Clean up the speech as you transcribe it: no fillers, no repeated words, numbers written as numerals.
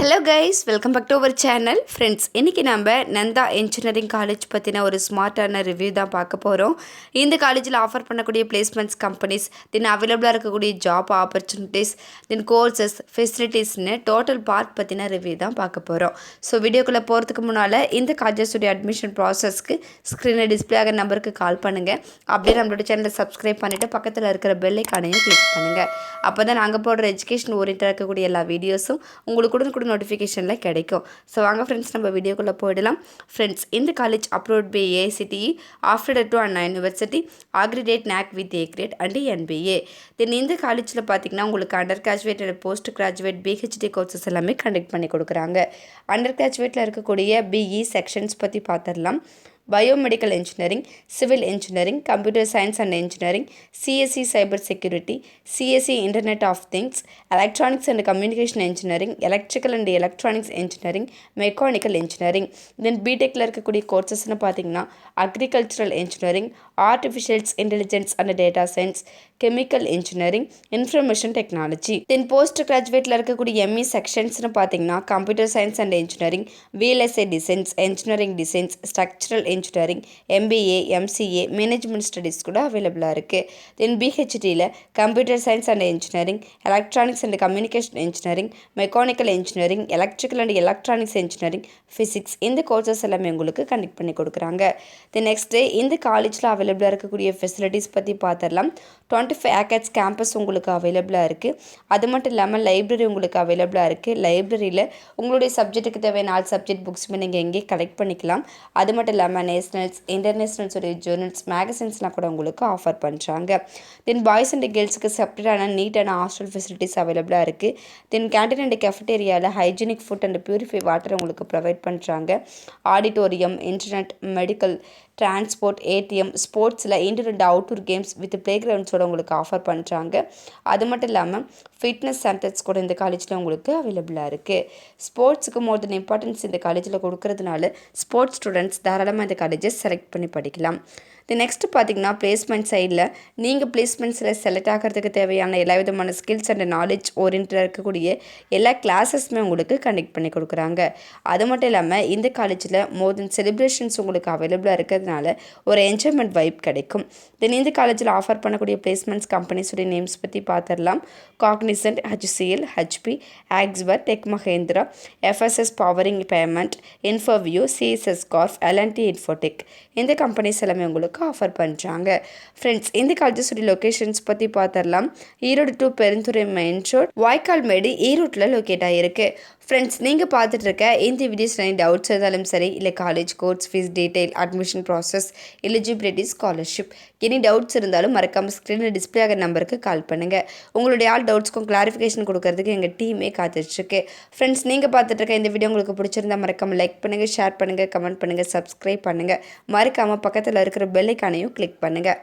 Hello guys, welcome back to our channel. Friends, இன்றைக்கி நம்ம Nanda engineering college பற்றின ஒரு ஸ்மார்ட்டான ரிவ்யூ தான் பார்க்க போகிறோம். இந்த காலேஜில் ஆஃபர் பண்ணக்கூடிய பிளேஸ்மெண்ட்ஸ் கம்பெனிஸ், தென் அவைலபிளாக இருக்கக்கூடிய ஜாப் ஆப்பர்ச்சுனிட்டிஸ், தென் கோர்சஸ், ஃபெசிலிட்டிஸ்னு டோட்டல் பார்ட் பற்றின ரிவ்யூ தான் பார்க்க போகிறோம். ஸோ வீடியோக்குள்ளே போகிறதுக்கு முன்னால் இந்த காலேஜஸுடைய அட்மிஷன் ப்ராசஸ்க்கு ஸ்க்ரீனில் டிஸ்பிளே ஆகிற நம்பருக்கு கால் பண்ணுங்கள். அப்படியே நம்மளோட சேனலை சப்ஸ்கிரைப் பண்ணிவிட்டு பக்கத்தில் இருக்கிற பெல் ஐக்கானையும் கிளிக் பண்ணுங்கள். அப்போ தான் நாங்கள் போடுற எஜுகேஷன் ஓரியன்டாக இருக்கக்கூடிய எல்லா வீடியோஸும் உங்களுக்கு கூட நோட்டிஃபிகேஷனில் கிடைக்கும். ஸோ வாங்க ஃப்ரெண்ட்ஸ், நம்ம வீடியோக்குள்ளே போயிடலாம். ஃப்ரெண்ட்ஸ், இந்த காலேஜ் அப்ரூவ்ட் பை ஏஐசிடிஇ, ஆஃப்டர் to Anna University, accredited NAC with A grade and NBA. Then இந்த காலேஜில் பார்த்தீங்கன்னா உங்களுக்கு under graduate and post graduate PhD courses எல்லாமே கண்டக்ட் பண்ணி கொடுக்குறாங்க. அண்டர் கிராஜுவேட்டில் இருக்கக்கூடிய பிஇ செக்ஷன்ஸ் பற்றி பார்த்துடலாம். Biomedical engineering, civil engineering, computer science and engineering, CSC cyber security, CSC internet of things, electronics and communication engineering, electrical and electronics engineering, mechanical engineering. Then பிடெக்கில் இருக்கக்கூடிய கோர்சஸ்ன்னு பார்த்தீங்கன்னா agricultural engineering, artificials intelligence and data science, chemical engineering, information technology. Then post கிராஜுவேட்டில் இருக்கக்கூடிய ME செக்ஷன்ஸ்னு பார்த்தீங்கன்னா computer science and engineering, VLSI designs, engineering designs, structural engineering, MBA, MCA, management studies கூட அவைலபிளாக இருக்குது. தென் பிஹெச்டியில் computer science and engineering, electronics and communication engineering, mechanical engineering, electrical and electronics engineering, physics, இந்த courses எல்லாமே உங்களுக்கு conduct பண்ணி கொடுக்குறாங்க. Then next இந்த காலேஜில் அவைலபிளாக இருக்கக்கூடிய ஃபெசிலிட்டிஸ் பற்றி பார்த்துடலாம். 25 ஏக்கர்ஸ் கேம்பஸ் உங்களுக்கு அவைலபிளாக இருக்குது. அது மட்டும் இல்லாமல் லைப்ரரி உங்களுக்கு அவைலபிளாக இருக்குது. லைப்ரரியில் உங்களுடைய சப்ஜெக்ட்டுக்கு தேவையான 4 சப்ஜெக்ட் புக்ஸுமே நீங்கள் எங்கேயே கலெக்ட் பண்ணிக்கலாம். அது மட்டும் இல்லாமல் நேஷனல்ஸ், இன்டர்நேஷ்னல்ஸ் உடைய ஜேர்னல்ஸ், மேகசின்ஸ்லாம் கூட உங்களுக்கு ஆஃபர் பண்ணுறாங்க. தென் பாய்ஸ் அண்ட் கேர்ள்ஸுக்கு செப்பரேட்டான நீட்டான ஹாஸ்டல் ஃபெசிலிட்டிஸ் அவைலபிளாக இருக்குது. தென் கேண்டீன் அண்ட் கெஃபட்டேரியாவில் hygienic food and purify water உங்களுக்கு ப்ரொவைட் பண்ணுறாங்க. Auditorium, internet, medical, transport, ATM, ஸ்போர்ட்ஸில் indoor and outdoor games with play கிரவுண்ட்ஸோடு உங்களுக்கு ஆஃபர் பண்ணுறாங்க. அது மட்டும் இல்லாமல் ஃபிட்னஸ் சென்டர்ஸ் கூட இந்த காலேஜில் உங்களுக்கு அவைலபிளாக இருக்குது. ஸ்போர்ட்ஸுக்கு மோர் தென் இம்பார்ட்டன்ஸ் இந்த காலேஜில் கொடுக்கறதுனால ஸ்போர்ட்ஸ் ஸ்டூடெண்ட்ஸ் தாராளமாக இந்த காலேஜை செலக்ட் பண்ணி படிக்கலாம். நெக்ஸ்ட் பார்த்தீங்கன்னா பிளேஸ்மெண்ட் சைடில் நீங்கள் பிளேஸ்மெண்ட்ஸில் செலக்ட் ஆகிறதுக்கு தேவையான எல்லா விதமான ஸ்கில்ஸ் அண்ட் நாலேஜ் ஓரியன்டாக இருக்கக்கூடிய எல்லா கிளாஸஸுமே உங்களுக்கு கண்டக்ட் பண்ணி கொடுக்குறாங்க. அது மட்டும் இல்லாமல் இந்த காலேஜில் மோர் தென் செலிப்ரேஷன்ஸ் உங்களுக்கு அவைலபிளாக இருக்கிறதுனால ஒரு என்ஜாய்மெண்ட் வைப் கிடைக்கும். தென் இந்த காலேஜில் ஆஃபர் பண்ணக்கூடிய பிளேஸ்மெண்ட்ஸ் கம்பெனிஸுடைய நேம்ஸ் பற்றி பார்த்துடலாம். காக்னிசன்ட், HCL, HP, ஆக்ஸ்பர், Tech Mahindra, FSS powering payment, Infoview, CSS Corp, L&T Infotech, இந்த கம்பெனிஸ் எல்லாமே உங்களுக்கு ஆஃபர் பண்ணுறாங்க. ஃப்ரெண்ட்ஸ், இந்த காலேஜஸுடைய லொக்கேஷன்ஸ் பற்றி பார்த்துடலாம். Erode to Perundurai main road, வாய்க்கால் மேடு, ஈரோட்டில் லொக்கேட் ஆகிருக்கு. ஃப்ரெண்ட்ஸ், நீங்கள் பார்த்துட்டு இருக்க இந்த வீடியோஸில் எனி டவுட்ஸ் இருந்தாலும் சரி, இல்லை college course, fees detail, admission process, eligibility, scholarship, any doubts இருந்தாலும் மறக்காமல் ஸ்க்ரீனில் டிஸ்பிளே ஆகிற நம்பருக்கு கால் பண்ணுங்கள். உங்களுடைய ஆல் டவுட்ஸ்க்கும் கிளாரிஃபிகேஷன் கொடுக்கறதுக்கு எங்கள் டீமே காத்துட்ருக்கு. ஃப்ரெண்ட்ஸ், நீங்கள் பார்த்துட்டு இருக்க இந்த வீடியோ உங்களுக்கு பிடிச்சிருந்தா மறக்காமல் லைக் பண்ணுங்கள், ஷேர் பண்ணுங்கள், கமெண்ட் பண்ணுங்கள், சப்ஸ்கிரைப் பண்ணுங்கள். மறக்காமல் பக்கத்தில் இருக்கிற பெல் ஐக்கானையும் கிளிக் பண்ணுங்கள்.